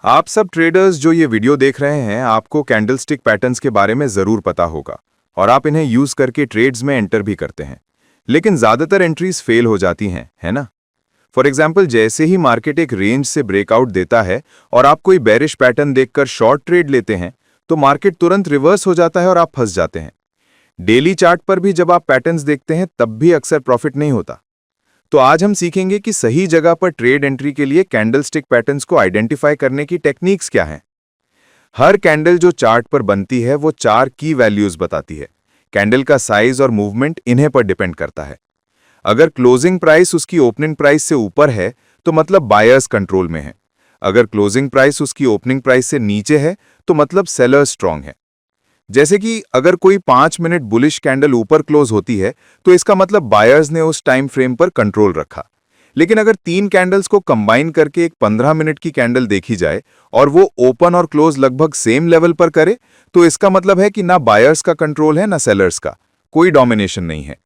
आप सब ट्रेडर्स जो ये वीडियो देख रहे हैं, आपको कैंडलस्टिक पैटर्न्स के बारे में जरूर पता होगा और आप इन्हें यूज करके ट्रेड्स में एंटर भी करते हैं। लेकिन ज्यादातर एंट्रीज फेल हो जाती हैं, है ना? फॉर एग्जांपल, जैसे ही मार्केट एक रेंज से ब्रेकआउट देता है और आप कोई बेरिश पैटर्न देखकर शॉर्ट ट्रेड लेते हैं, तो मार्केट तुरंत रिवर्स हो जाता है और आप फंस जाते हैं। डेली चार्ट पर भी जब आप पैटर्न्स देखते हैं, तब भी अक्सर प्रॉफिट नहीं होता। तो आज हम सीखेंगे कि सही जगह पर ट्रेड एंट्री के लिए कैंडलस्टिक पैटर्न्स को आइडेंटिफाई करने की टेक्निक्स क्या हैं। हर कैंडल जो चार्ट पर बनती है, वो 4 की वैल्यूज बताती है। कैंडल का साइज और मूवमेंट इन्हें पर डिपेंड करता है। अगर क्लोजिंग प्राइस उसकी ओपनिंग प्राइस से ऊपर है, तो मतलब बायर्स कंट्रोल में है। अगर क्लोजिंग प्राइस उसकी ओपनिंग प्राइस से नीचे है, तो मतलब सेलर्स स्ट्रांग है। जैसे कि अगर कोई 5 मिनट बुलिश कैंडल ऊपर क्लोज होती है, तो इसका मतलब बायर्स ने उस टाइम फ्रेम पर कंट्रोल रखा। लेकिन अगर 3 कैंडल्स को कंबाइन करके एक 15 मिनट की कैंडल देखी जाए और वो ओपन और क्लोज लगभग सेम लेवल पर करे, तो इसका मतलब है कि ना बायर्स का कंट्रोल है ना सेलर्स का, कोई डोमिनेशन नहीं है।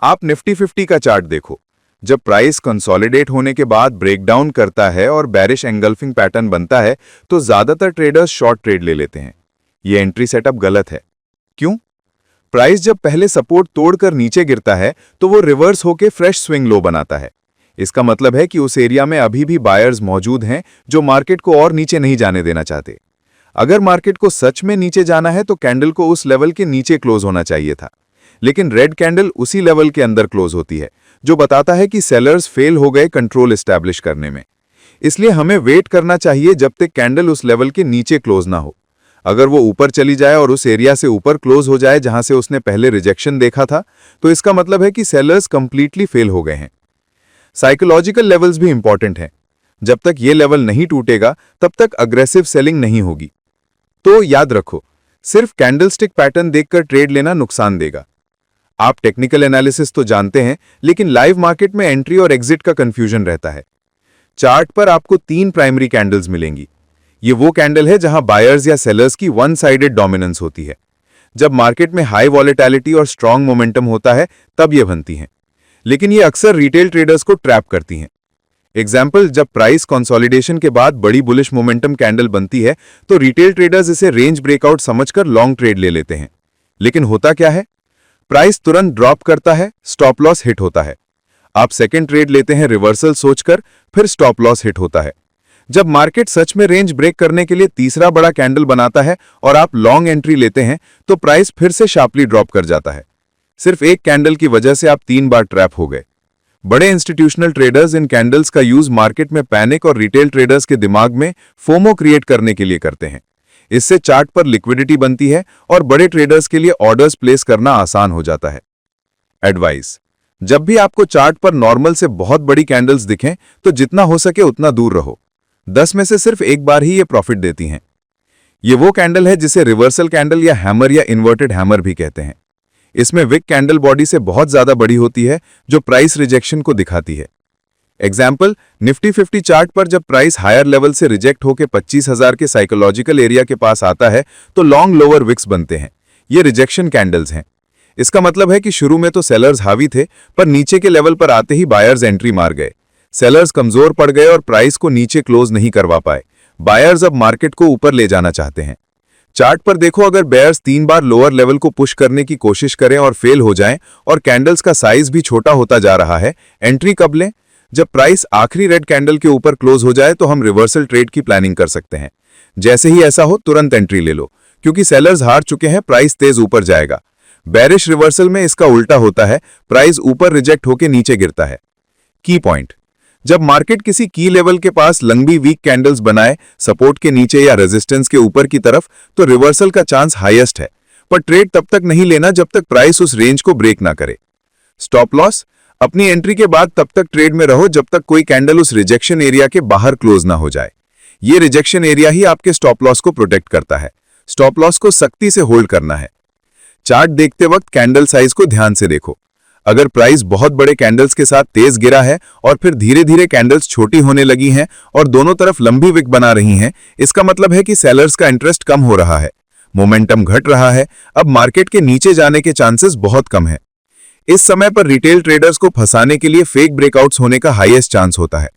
आप निफ्टी 50 का चार्ट देखो। जब प्राइस कंसोलिडेट होने के बाद ब्रेकडाउन करता है और बेरिश एंगल्फिंग पैटर्न बनता है, तो ज्यादातर ट्रेडर्स शॉर्ट ट्रेड ले लेते हैं। ये एंट्री सेटअप गलत है। क्यों? प्राइस जब पहले सपोर्ट तोड़कर नीचे गिरता है, तो वो रिवर्स होकर फ्रेश स्विंग लो बनाता है। इसका मतलब है कि उस एरिया में अभी भी बायर्स मौजूद हैं जो मार्केट को और नीचे नहीं जाने देना चाहते। अगर मार्केट को सच में नीचे जाना है, तो कैंडल को उस लेवल के नीचे क्लोज होना चाहिए था। लेकिन रेड कैंडल उसी लेवल के अंदर क्लोज होती है, जो बताता है कि सेलर्स फेल हो गए कंट्रोल एस्टैब्लिश करने में। इसलिए हमें वेट करना चाहिए जब तक कैंडल उस लेवल के नीचे क्लोज ना हो। अगर वो ऊपर चली जाए और उस एरिया से ऊपर क्लोज हो जाए जहां से उसने पहले रिजेक्शन देखा था, तो इसका मतलब है कि सेलर्स कंप्लीटली फेल हो गए हैं। साइकोलॉजिकल लेवल्स भी इंपॉर्टेंट हैं। जब तक ये लेवल नहीं टूटेगा, तब तक अग्रेसिव सेलिंग नहीं होगी। तो याद रखो, सिर्फ कैंडलस्टिक पैटर्न देखकर ट्रेड लेना नुकसान देगा। आप टेक्निकल एनालिसिस तो जानते हैं, लेकिन लाइव मार्केट में एंट्री और एग्जिट का कंफ्यूजन रहता है। चार्ट पर आपको 3 प्राइमरी कैंडल्स मिलेंगी। ये वो कैंडल है जहां बायर्स या सेलर्स की वन साइडेड डोमिनेंस होती है। जब मार्केट में हाई वॉलेटिलिटी और स्ट्रांग मोमेंटम होता है, तब ये बनती हैं। लेकिन ये अक्सर रिटेल ट्रेडर्स को ट्रैप करती हैं। एग्जाम्पल, जब प्राइस कंसोलिडेशन के बाद बड़ी बुलिश मोमेंटम कैंडल बनती है, तो रिटेल ट्रेडर्स इसे रेंज ब्रेकआउट समझकर लॉन्ग ट्रेड ले लेते हैं। लेकिन होता क्या है? प्राइस तुरंत ड्रॉप करता है, स्टॉप लॉस हिट होता है। आप सेकेंड ट्रेड लेते हैं रिवर्सल सोचकर, फिर स्टॉप लॉस हिट होता है। जब मार्केट सच में रेंज ब्रेक करने के लिए तीसरा बड़ा कैंडल बनाता है और आप लॉन्ग एंट्री लेते हैं, तो प्राइस फिर से शार्पली ड्रॉप कर जाता है। सिर्फ एक कैंडल की वजह से आप 3 बार ट्रैप हो गए। बड़े इंस्टीट्यूशनल ट्रेडर्स इन कैंडल्स का यूज मार्केट में पैनिक और रिटेल ट्रेडर्स के दिमाग में फोमो क्रिएट करने के लिए करते हैं। इससे चार्ट पर लिक्विडिटी बनती है और बड़े ट्रेडर्स के लिए ऑर्डर्स प्लेस करना आसान हो जाता है। एडवाइस: जब भी आपको चार्ट पर नॉर्मल से बहुत बड़ी कैंडल्स दिखें, तो जितना हो सके उतना दूर रहो। 10 में से सिर्फ एक बार ही ये प्रॉफिट देती हैं। ये वो कैंडल है जिसे रिवर्सल कैंडल या हैमर या इन्वर्टेड हैमर भी कहते हैं। इसमें विक कैंडल बॉडी से बहुत ज्यादा बड़ी होती है, जो प्राइस रिजेक्शन को दिखाती है। एग्जाम्पल, निफ्टी 50 चार्ट पर जब प्राइस हायर लेवल से रिजेक्ट होकर 25,000 के साइकोलॉजिकल एरिया के पास आता है, तो लॉन्ग लोअर विक्स बनते हैं। ये रिजेक्शन कैंडल्स हैं। इसका मतलब है कि शुरू में तो सेलर्स हावी थे, पर नीचे के लेवल पर आते ही बायर्स एंट्री मार गए। सेलर्स कमजोर पड़ गए और प्राइस को नीचे क्लोज नहीं करवा पाए। बायर्स अब मार्केट को ऊपर ले जाना चाहते हैं। चार्ट पर देखो, अगर बेयर्स 3 बार लोअर लेवल को पुश करने की कोशिश करें और फेल हो जाएं और कैंडल्स का साइज भी छोटा होता जा रहा है, एंट्री कब लें? जब प्राइस आखिरी रेड कैंडल के ऊपर क्लोज हो जाए, तो हम रिवर्सल ट्रेड की प्लानिंग कर सकते हैं। जैसे ही ऐसा हो, तुरंत एंट्री ले लो, क्योंकि सेलर्स हार चुके हैं, प्राइस तेज ऊपर जाएगा। बेरिश रिवर्सल में इसका उल्टा होता है, प्राइस ऊपर रिजेक्ट होकर नीचे गिरता है। की पॉइंट: जब मार्केट किसी की लेवल के पास लंबी वीक कैंडल्स बनाए, सपोर्ट के नीचे या रेजिस्टेंस के ऊपर की तरफ, तो रिवर्सल का चांस हाईएस्ट है। पर ट्रेड तब तक नहीं लेना जब तक प्राइस उस रेंज को ब्रेक ना करे। स्टॉप लॉस: अपनी एंट्री के बाद तब तक ट्रेड में रहो जब तक कोई कैंडल उस रिजेक्शन एरिया के बाहर क्लोज ना हो जाए। ये रिजेक्शन एरिया ही आपके स्टॉप लॉस को प्रोटेक्ट करता है। स्टॉप लॉस को सख्ती से होल्ड करना है। चार्ट देखते वक्त कैंडल साइज को ध्यान से देखो। अगर प्राइस बहुत बड़े कैंडल्स के साथ तेज गिरा है और फिर धीरे धीरे कैंडल्स छोटी होने लगी हैं और दोनों तरफ लंबी विक बना रही हैं, इसका मतलब है कि सेलर्स का इंटरेस्ट कम हो रहा है, मोमेंटम घट रहा है। अब मार्केट के नीचे जाने के चांसेस बहुत कम है। इस समय पर रिटेल ट्रेडर्स को फंसाने के लिए फेक ब्रेकआउट्स होने का हाईएस्ट चांस होता है।